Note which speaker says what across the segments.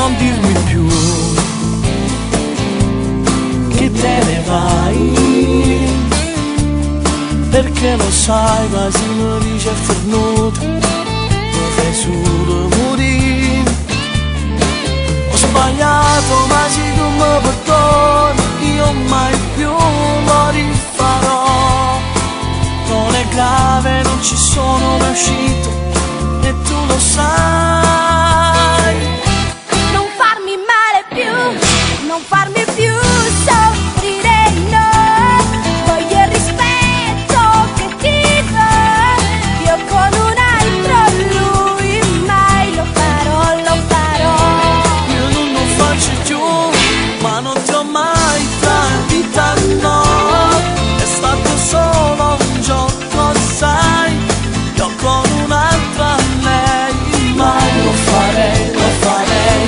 Speaker 1: non dirmi più che te ne vai, perché lo sai, ma si mi dice fornuto, mi fai solo morire. Ho sbagliato, ma se tu mi perdoni, io mai più lo rifarò. Non è grave, non ci sono mai uscito e tu lo sai.
Speaker 2: Non farmi male più, non farmi più soffrire, no. Voglio il rispetto che ti do. Io con un altro lui mai lo farò, lo farò.
Speaker 1: Io non lo faccio più, ma non ti ho mai tradita, no. È stato solo un gioco, sai. Io con un'altra lei mai lo farei, lo farei.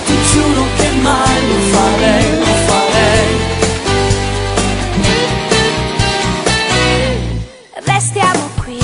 Speaker 1: Ti giuro che mai lo farei, lo farei.
Speaker 2: Restiamo qui